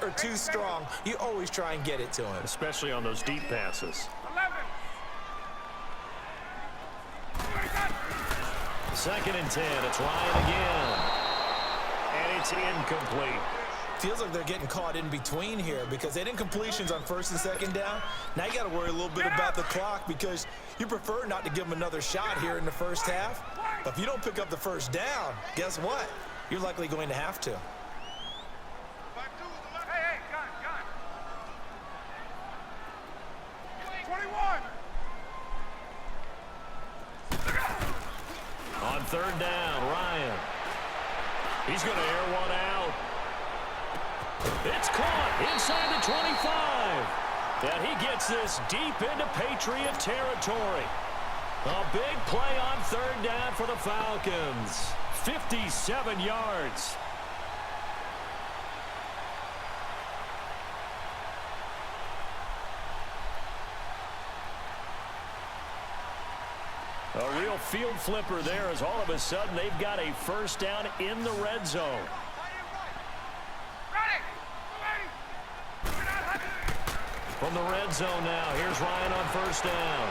Or too strong, you always try and get it to him. Especially on those deep passes. 2nd and 10. It's Ryan again. And it's incomplete. Feels like they're getting caught in between here because they didn't completions on 1st and 2nd down. Now you got to worry a little bit about the clock because you prefer not to give them another shot here in the 1st half. But if you don't pick up the 1st down, guess what? You're likely going to have to. On 3rd down, Ryan. He's going to air one out. It's caught inside the 25. And he gets this deep into Patriot territory. A big play on 3rd down for the Falcons. 57 yards. A real field flipper there as all of a sudden they've got a 1st down in the red zone. From the red zone now, here's Ryan on 1st down.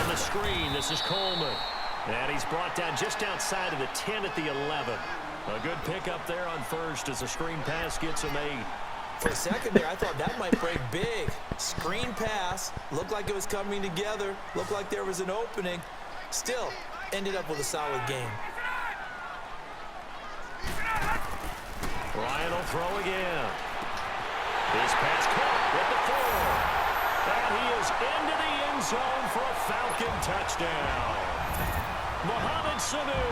On the screen, this is Coleman. And he's brought down just outside of the 10 at the 11. A good pickup there on 1st as the screen pass gets him 8. For a second there, I thought that might break big. Screen pass, looked like it was coming together, looked like there was an opening. Still, ended up with a solid game. Ryan will throw again. His pass caught with the 4. And he is into the end zone for a Falcon touchdown. Mohamed Sanu,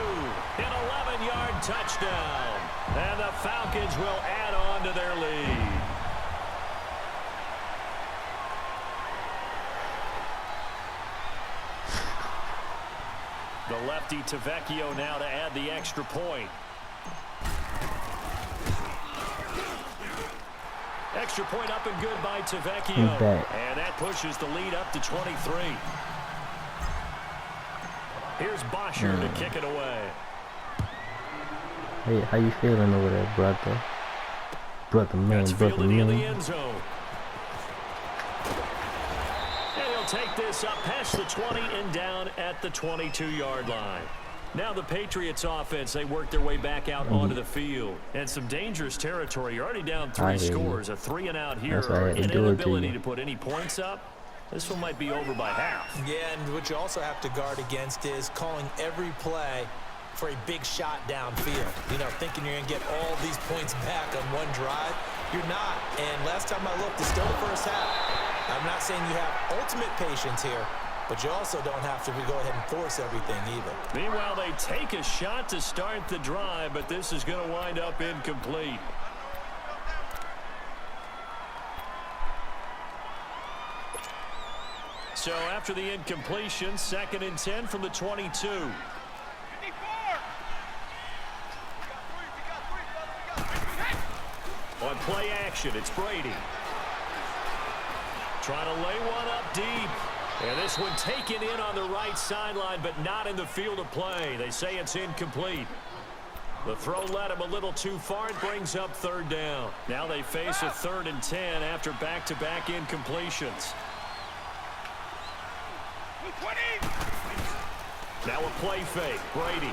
an 11-yard touchdown. And the Falcons will add on to their lead. The lefty Tavecchio now to add the extra point. Extra point up and good by Tavecchio. And that pushes the lead up to 23. Here's Bosher to kick it away. Hey, how you feeling over there, brother? Brother man, brother man. The end zone. And he'll take this up past the 20 and down at the 22-yard line. Now the Patriots offense, they work their way back out onto the field. And some dangerous territory. You're already down 3 scores. A 3-and-out here. An inability to put any points up. This one might be over by half. Yeah, and what you also have to guard against is calling every play for a big shot downfield. You know, thinking you're going to get all these points back on one drive. You're not. And last time I looked, it's still the 1st half. I'm not saying you have ultimate patience here, but you also don't have to go ahead and force everything either. Meanwhile, they take a shot to start the drive, but this is going to wind up incomplete. So after the incompletion, 2nd and 10 from the 22. On play action, it's Brady. Trying to lay one up deep. And this one taken in on the right sideline, but not in the field of play. They say it's incomplete. The throw led him a little too far. It brings up 3rd down. Now they face a 3rd and 10 after back-to-back incompletions. Now a play fake. Brady.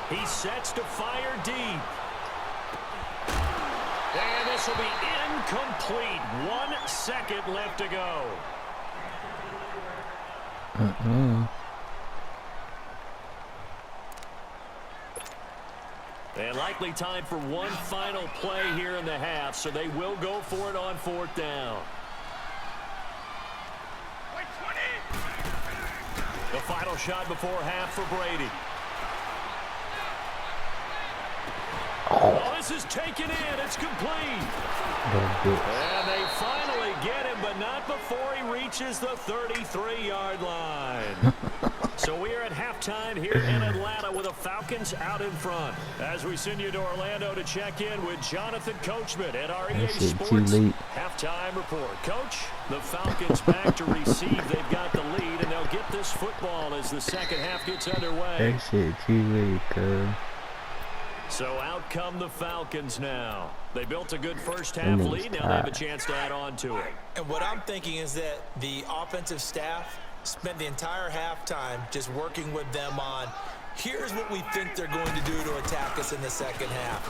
He sets to fire deep. And this will be incomplete. 1 second left to go. And likely time for one final play here in the half, so they will go for it on 4th down. The final shot before half for Brady. Oh, this is taken in. It's complete. And they finally get him, but not before he reaches the 33-yard line. So we are at halftime here in Atlanta with the Falcons out in front. As we send you to Orlando to check in with Jonathan Coachman at our EA Sports halftime report. Coach, the Falcons back to receive. They've got the lead, and they'll get this football as the second half gets underway. That shit too late, cuz. So out come the Falcons now. They built a good first half lead. Now they have a chance to add on to it. And what I'm thinking is that the offensive staff spent the entire halftime just working with them on, here's what we think they're going to do to attack us in the second half.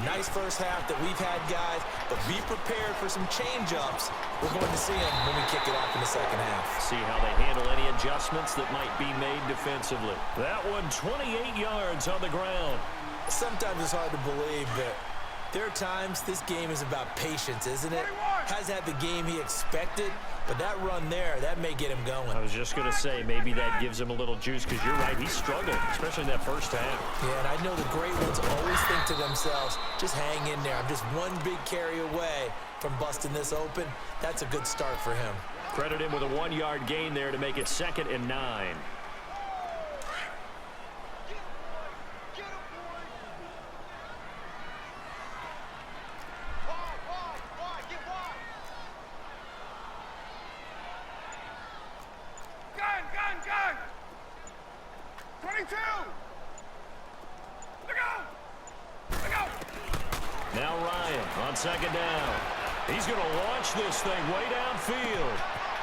Nice first half that we've had, guys, but be prepared for some change-ups. We're going to see them when we kick it off in the second half. See how they handle any adjustments that might be made defensively. That one 28 yards on the ground. Sometimes it's hard to believe, but there are times this game is about patience, isn't it? Hasn't had the game he expected, but that run there, that may get him going. I was just going to say, maybe that gives him a little juice, because you're right, he struggled, especially in that first half. Yeah, and I know the great ones always think to themselves, just hang in there. I'm just one big carry away from busting this open. That's a good start for him. Credit him with a 1-yard gain there to make it 2nd and 9. Now Ryan on 2nd down. He's going to launch this thing way downfield.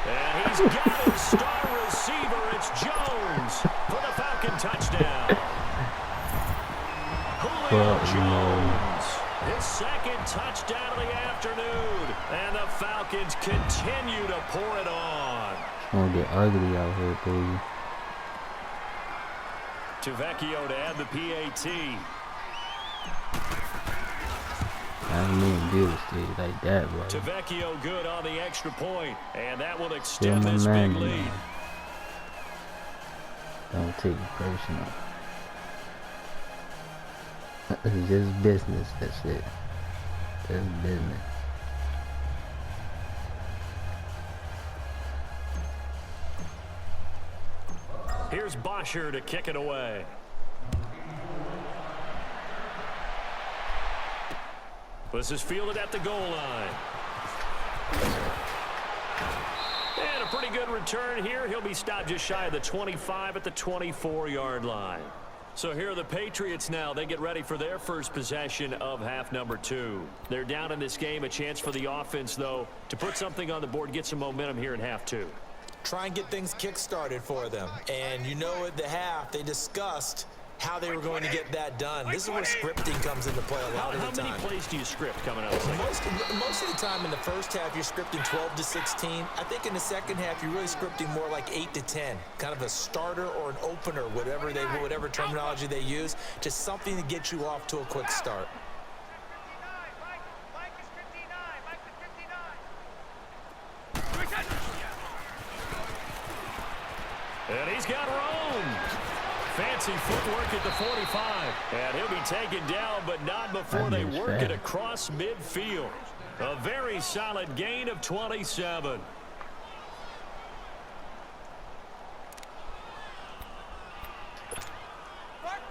And he's got his star receiver. It's Jones for the Falcon touchdown. Julio Jones, his 2nd touchdown of the afternoon. And the Falcons continue to pour it on. It's going to get ugly out here, baby. Vecchio to add the PAT. I didn't even do this like that, bro. Vecchio good on the extra point, and that will extend this big lead. Don't take it personal. It's just business, that's it. Just business. Here's Bosher to kick it away. This is fielded at the goal line. And a pretty good return here. He'll be stopped just shy of the 25 at the 24-yard line. So here are the Patriots now. They get ready for their first possession of half number 2. They're down in this game. A chance for the offense, though, to put something on the board, get some momentum here in half 2. Try and get things kick-started for them. And you know at the half, they discussed how they were going to get that done. This is where scripting comes into play a lot of the time. How many plays do you script coming out of the second? Most of the time in the first half, you're scripting 12 to 16. I think in the second half, you're really scripting more like 8 to 10. Kind of a starter or an opener, whatever terminology they use. Just something to get you off to a quick start. And he's got room. Fancy footwork at the 45. And he'll be taken down, but not before they work it across midfield. A very solid gain of 27.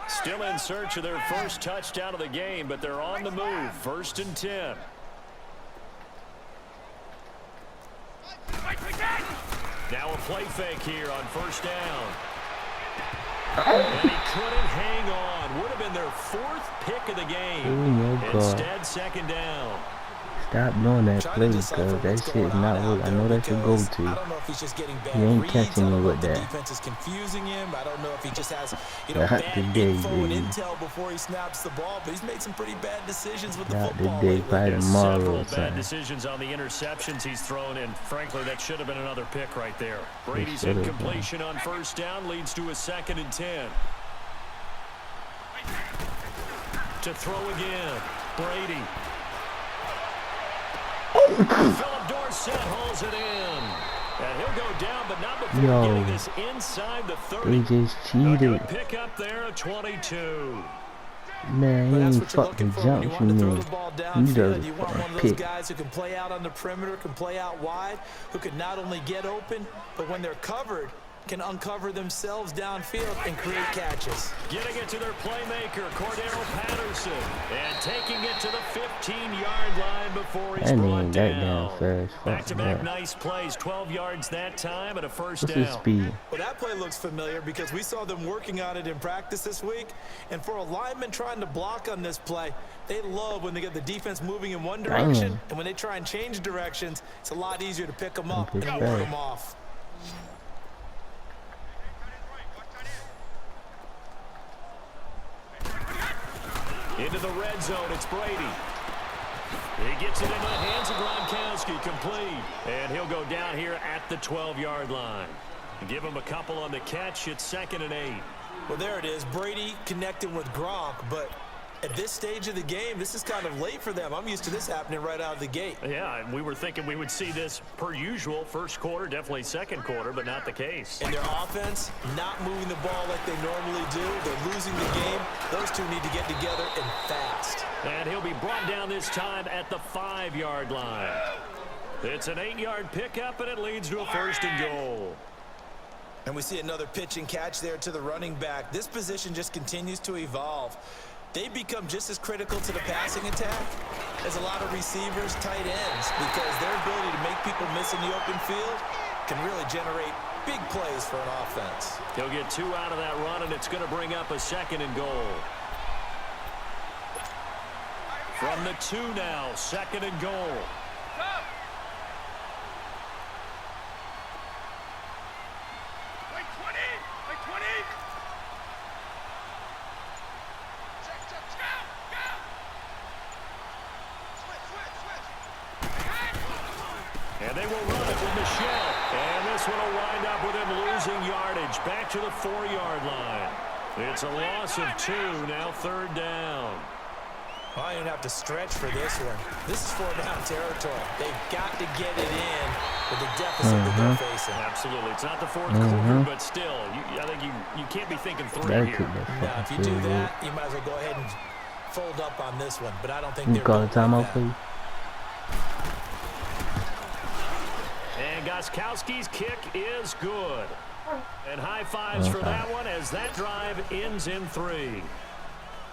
Still in search of their first touchdown of the game, but they're on the move. 1st and 10. Now a play fake here on 1st down. And he couldn't hang on. Would have been their 4th pick of the game. Instead, 2nd down. Stop doing that play, because that shit is not what I know that should go to. You ain't catching me with that. Defense is confusing him. I don't know if he just has, bad info and intel before he snaps the ball, but he's made some pretty bad decisions with the football lately. Several bad decisions on the interceptions he's thrown, and frankly, that should have been another pick right there. Brady's incompletion on 1st down leads to a 2nd and 10. To throw again, Brady. Philip Dorsett holds it in. And he'll go down, but not before getting this inside the 30. They just cheated. Pick up there at 22. Man, he ain't fucking jumped me. You just want one of those guys who can play out on the perimeter, can play out wide, who can not only get open, but when they're covered, can uncover themselves downfield and create catches. Getting it to their playmaker, Cordero Patterson, and taking it to the 15-yard line before he's brought down. Back-to-back nice plays, 12 yards that time and a first down. What's his speed? Well, that play looks familiar because we saw them working on it in practice this week. And for a lineman trying to block on this play, they love when they get the defense moving in one direction. And when they try and change directions, it's a lot easier to pick them up and ward them off. Into the red zone, it's Brady. He gets it into the hands of Gronkowski, complete. And he'll go down here at the 12-yard line. Give him a couple on the catch. It's 2nd and 8. Well, there it is. Brady connecting with Gronk, but at this stage of the game, this is kind of late for them. I'm used to this happening right out of the gate. Yeah, and we were thinking we would see this per usual. First quarter, definitely second quarter, but not the case. And their offense not moving the ball like they normally do. They're losing the game. Those two need to get together and fast. And he'll be brought down this time at the 5-yard line. It's an 8-yard pickup, and it leads to a 1st and goal. And we see another pitch and catch there to the running back. This position just continues to evolve. They become just as critical to the passing attack as a lot of receivers, tight ends, because their ability to make people miss in the open field can really generate big plays for an offense. He'll get 2 out of that run, and it's going to bring up a 2nd and goal. From the 2 now, 2nd and goal. And they will run it with Michelle. And this one will wind up with him losing yardage. Back to the 4-yard line. It's a loss of 2, now 3rd down. Well, I don't have to stretch for this one. This is 4-down territory. They've got to get it in with the deficit that they're facing. Absolutely. It's not the 4th quarter, but still, I think you can't be thinking 3 here. Now, if you do that, you might as well go ahead and fold up on this one. But I don't think they're call a timeout, please. And Gostkowski's kick is good. And high fives for that one as that drive ends in 3.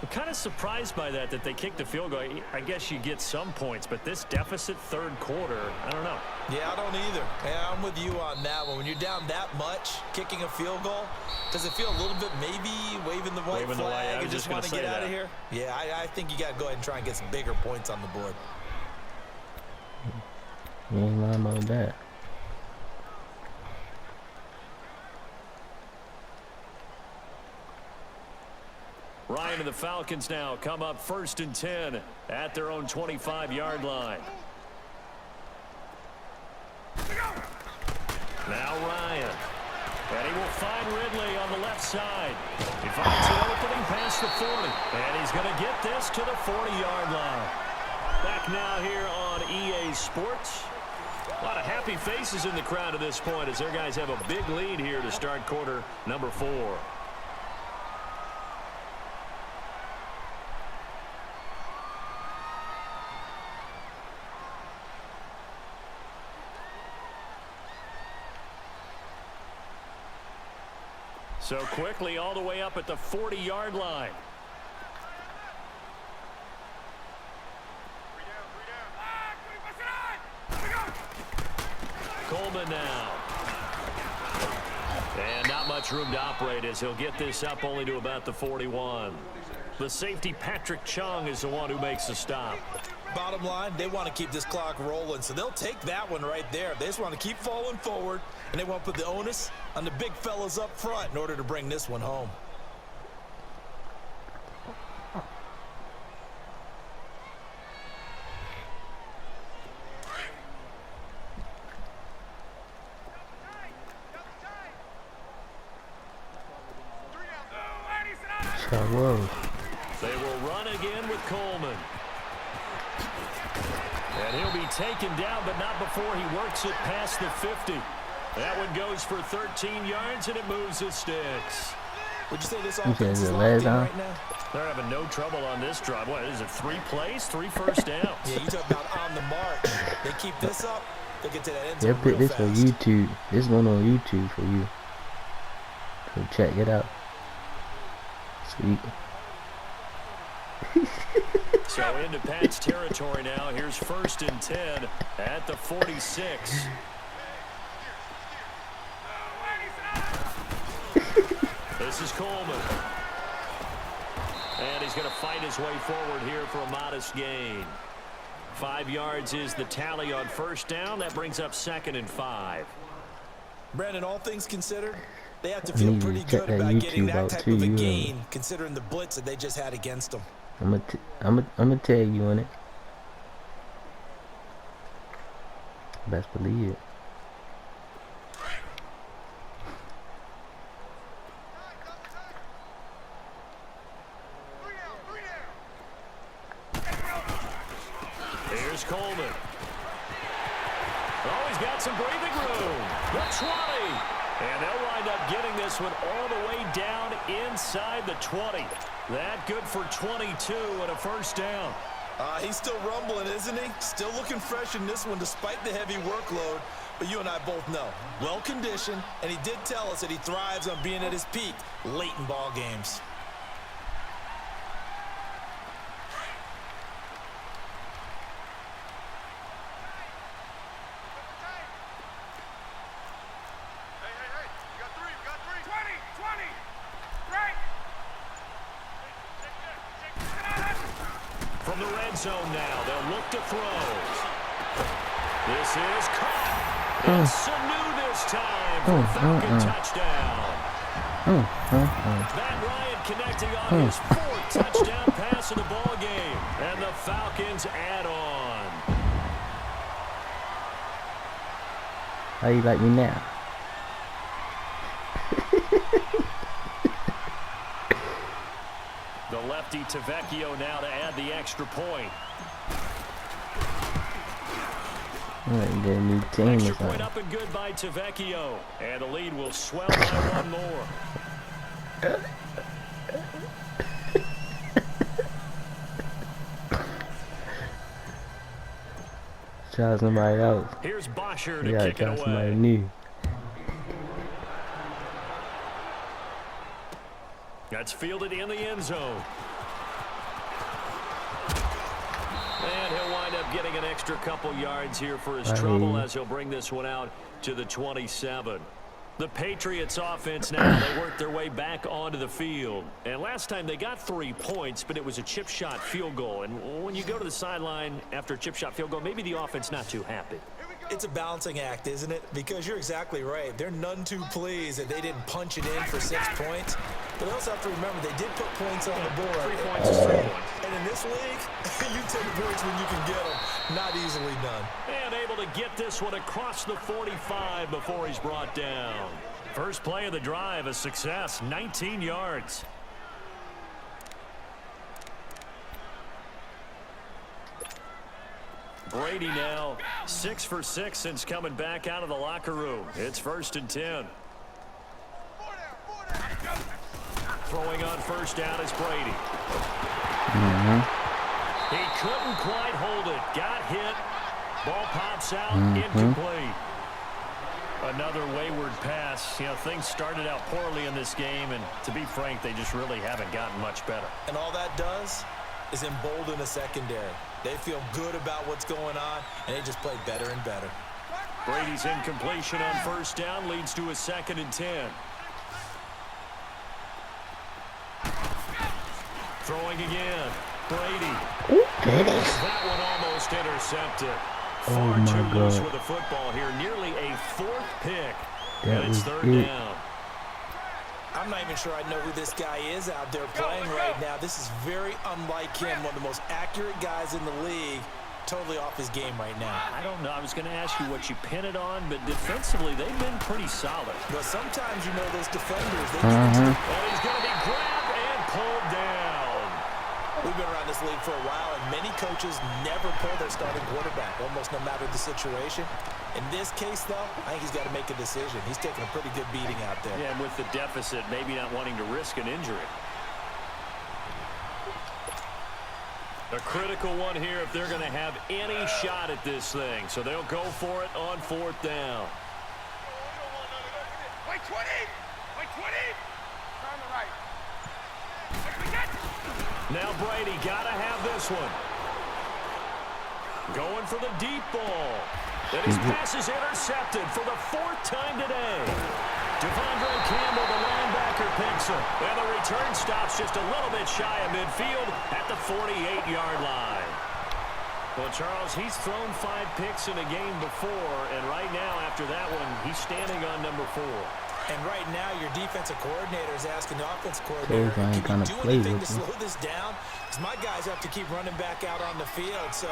I'm kind of surprised by that they kicked the field goal. I guess you get some points, but this deficit 3rd quarter, I don't know. Yeah, I don't either. Yeah, I'm with you on that one. When you're down that much, kicking a field goal, does it feel a little bit maybe waving the white flag and just want to get out of here? Yeah, I think you got to go ahead and try and get some bigger points on the board. You ain't lying about that. Ryan and the Falcons now come up 1st and 10 at their own 25-yard line. Now Ryan. And he will find Ridley on the left side. He finds an opening past the 40. And he's going to get this to the 40-yard line. Back now here on EA Sports. A lot of happy faces in the crowd at this point as their guys have a big lead here to start quarter number 4. So quickly all the way up at the 40-yard line. Coleman now. And not much room to operate as he'll get this up only to about the 41. The safety, Patrick Chung, is the one who makes the stop. Bottom line, they want to keep this clock rolling, so they'll take that one right there. They just want to keep falling forward, and they want to put the onus on the big fellas up front in order to bring this one home. They will run again with Coleman. And he'll be taken down, but not before he works it past the 50. That one goes for 13 yards, and it moves the sticks. Would you say this offense is locked in right now? They're having no trouble on this drive. What is it, 3 plays, 3 first downs? Yeah, you talk about on the march. They keep this up, they get to that end zone they'll put this on YouTube. This one on YouTube for you. So check it out. Sweet. So into Pat's territory now. Here's 1st and 10 at the 46. This is Coleman. And he's going to fight his way forward here for a modest gain. 5 yards is the tally on 1st down. That brings up 2nd and 5. Brandon, all things considered, they have to feel pretty good about getting that type of a gain, considering the blitz that they just had against them. I'm gonna tag you on it. Best believe it. Here's Coleman. Oh, he's got some breathing room. The 20. And they'll wind up getting this one all the way down inside the 20. That good for 22 and a 1st down. He's still rumbling, isn't he? Still looking fresh in this one despite the heavy workload. But you and I both know, well-conditioned, and he did tell us that he thrives on being at his peak late in ball games. From the red zone now, they'll look to throw. This is caught. It's Sanu this time for a Falcon touchdown. Matt Ryan connecting on his 4th touchdown pass in the ball game. And the Falcons add on. How you like me now? The lefty Tavecchio now to add the extra point. The new team Extra is point on. up and good by Tavecchio. And the lead will swell by 1 more. Try somebody else. Here's Bosher to Yeah, kick it try somebody away. new. That's fielded in the end zone. And he'll wind up getting an extra couple yards here for his trouble as he'll bring this one out to the 27. The Patriots offense now, they work their way back onto the field. And last time they got 3 points, but it was a chip shot field goal. And when you go to the sideline after a chip shot field goal, maybe the offense not too happy. It's a balancing act, isn't it? Because you're exactly right. They're none too pleased that they didn't punch it in for 6 points. But they also have to remember they did put points on the board. 3 points is 3 points. And in this league, you take points when you can get them. Not easily done. And able to get this one across the 45 before he's brought down. First play of the drive, a success, 19 yards. Brady now 6 for 6 since coming back out of the locker room. It's 1st and 10. Throwing on 1st down is Brady. He couldn't quite hold it. Got hit. Ball pops out. Incomplete. Another wayward pass. You know, things started out poorly in this game, and to be frank, they just really haven't gotten much better. And all that does is embolden the secondary. They feel good about what's going on, and they just play better and better. Brady's incompletion on 1st down leads to a 2nd and 10. Throwing again. Brady. That one almost intercepted. Far too loose with the football here. Nearly a 4th pick. And it's 3rd down. I'm not even sure I know who this guy is out there playing right now. This is very unlike him. One of the most accurate guys in the league. Totally off his game right now. I don't know. I was going to ask you what you pin it on, but defensively, they've been pretty solid. But sometimes, you know, those defenders, they And he's going to be grabbed and pulled down. We've been around this league for a while, and many coaches never pull their starting quarterback, almost no matter the situation. In this case, though, I think he's got to make a decision. He's taking a pretty good beating out there. Yeah, and with the deficit, maybe not wanting to risk an injury. A critical one here if they're going to have any shot at this thing. So they'll go for it on 4th down. Now Brady got to have this one. Going for the deep ball. And his pass is intercepted for the 4th time today. Devondre Campbell, the linebacker, picks him. And the return stops just a little bit shy of midfield at the 48-yard line. Well, Charles, he's thrown 5 picks in a game before, and right now, after that one, he's standing on number 4. And right now, your defensive coordinator is asking the offensive coordinator, can you do anything to slow this down? Because my guys have to keep running back out on the field. So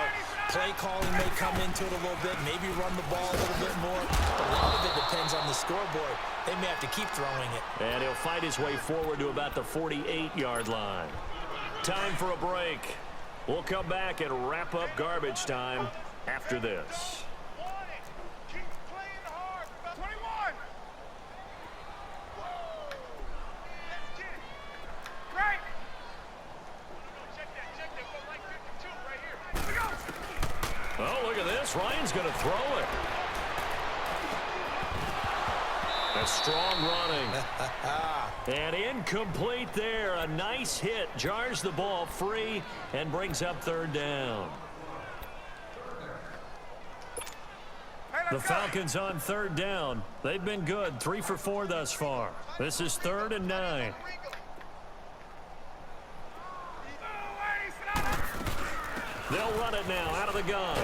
play calling may come into it a little bit, maybe run the ball a little bit more. A lot of it depends on the scoreboard. They may have to keep throwing it. And he'll fight his way forward to about the 48-yard line. Time for a break. We'll come back and wrap up garbage time after this. Oh, look at this. Ryan's going to throw it. A strong running. And incomplete there. A nice hit. Jars the ball free and brings up 3rd down. The Falcons on 3rd down. They've been good. 3 for 4 thus far. This is 3rd and 9. They'll run it now out of the gun.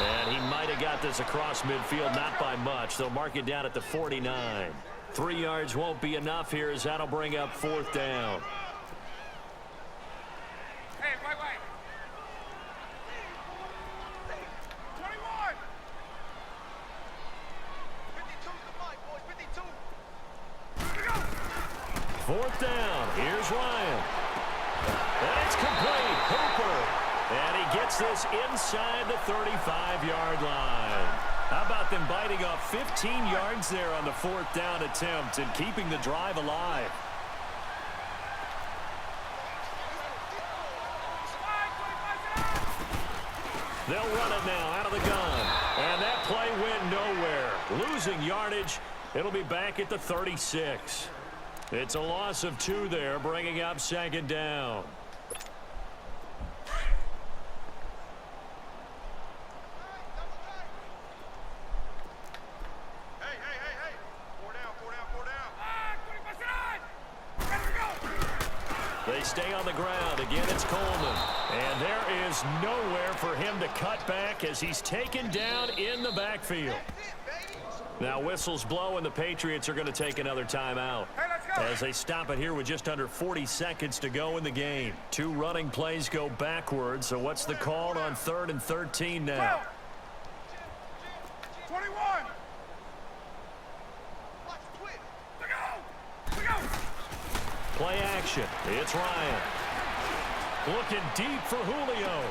And he might have got this across midfield, not by much. They'll mark it down at the 49. 3 yards won't be enough here as that'll bring up 4th down. Hey, wait. 21. 52's the mic, boys. 52. 4th down. Here's Ryan. And it's complete. Hooper. And he gets this inside the 35-yard line. How about them biting off 15 yards there on the 4th down attempt and keeping the drive alive? They'll run it now out of the gun. And that play went nowhere. Losing yardage. It'll be back at the 36. It's a loss of 2 there, bringing up 2nd down. They stay on the ground. Again, it's Coleman. And there is nowhere for him to cut back as he's taken down in the backfield. Now whistles blow, and the Patriots are going to take another timeout as they stop it here with just under 40 seconds to go in the game. 2 running plays go backwards. So what's the call on 3rd and 13 now? 21. Play action. It's Ryan. Looking deep for Julio.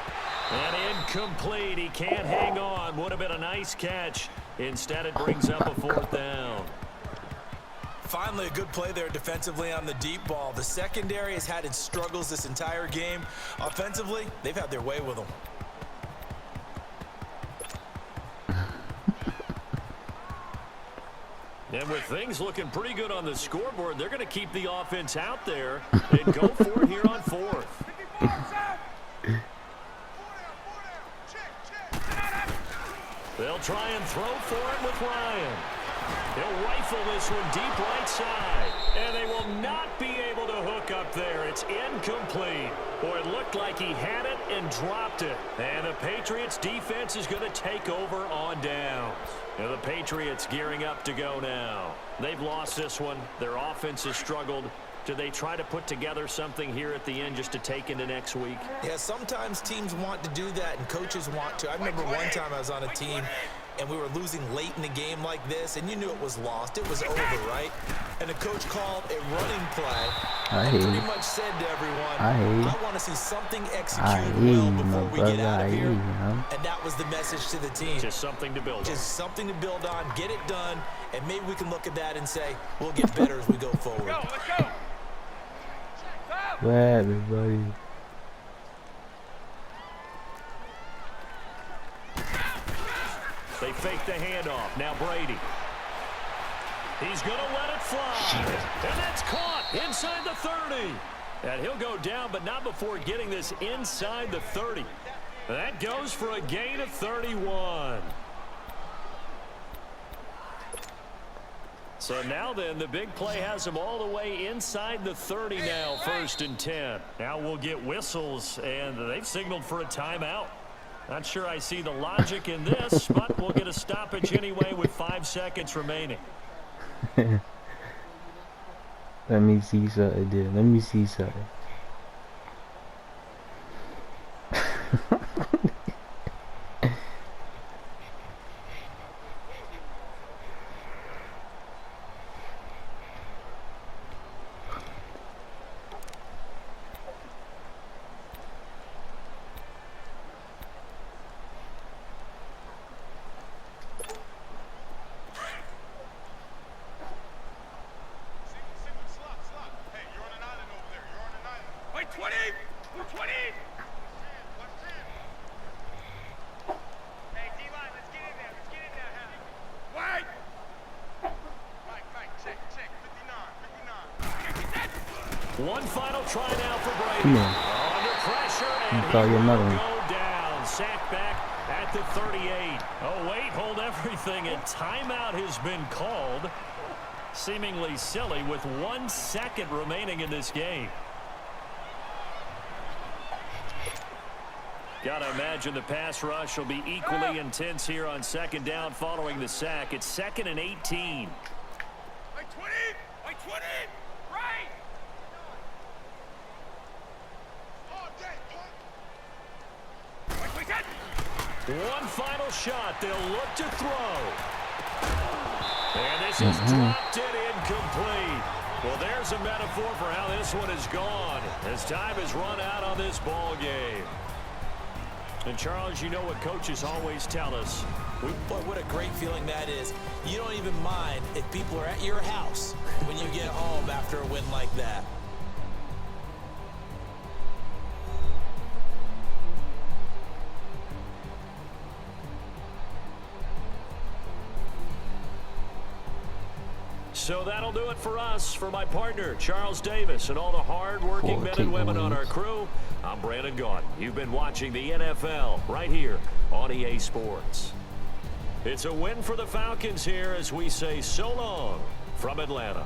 And incomplete. He can't hang on. Would have been a nice catch. Instead, it brings up a 4th down. Finally, a good play there defensively on the deep ball. The secondary has had its struggles this entire game. Offensively, they've had their way with them. And with things looking pretty good on the scoreboard, they're going to keep the offense out there and go for it here on 4th. They'll try and throw for it with Ryan. He'll rifle this one deep right side. And they will not be able to hook up there. It's incomplete. Boy, it looked like he had it and dropped it. And the Patriots defense is going to take over on downs. And the Patriots gearing up to go now. They've lost this one. Their offense has struggled. Do they try to put together something here at the end just to take into next week? Yeah, sometimes teams want to do that and coaches want to. I remember one time I was on a team and we were losing late in the game like this, and you knew it was lost. It was over, right? And the coach called a running play and pretty much said to everyone, I want to see something executed well before we get out of here. And that was the message to the team. Just something to build on. Just something to build on, get it done, and maybe we can look at that and say, we'll get better as we go forward. Let's go. Where everybody? They fake the handoff. Now Brady. He's going to let it fly. And that's caught inside the 30. And he'll go down, but not before getting this inside the 30. That goes for a gain of 31. So now then, the big play has him all the way inside the 30 now, 1st and 10. Now we'll get whistles, and they've signaled for a timeout. Not sure I see the logic in this, but we'll get a stoppage anyway with 5 seconds remaining. Let me see something, dude. Let me see something. One final try now for Brady. Come on. Under pressure, and he call you another will one. go down. Sacked back at the 38. Oh, wait, hold everything. And timeout has been called. Seemingly silly with 1 second remaining in this game. Gotta imagine the pass rush will be equally intense here on 2nd down following the sack. It's 2nd and 18. Like 20! Like 20! Right! One final shot. They'll look to throw. And this is dropped and incomplete. Well, there's a metaphor for how this one is gone as time has run out on this ball game. And, Charles, you know what coaches always tell us. Boy, what a great feeling that is. You don't even mind if people are at your house when you get home after a win like that. So that'll do it for us. For my partner, Charles Davis, and all the hard-working men and women on our crew, I'm Brandon Gaudin. You've been watching the NFL right here on EA Sports. It's a win for the Falcons here as we say so long from Atlanta.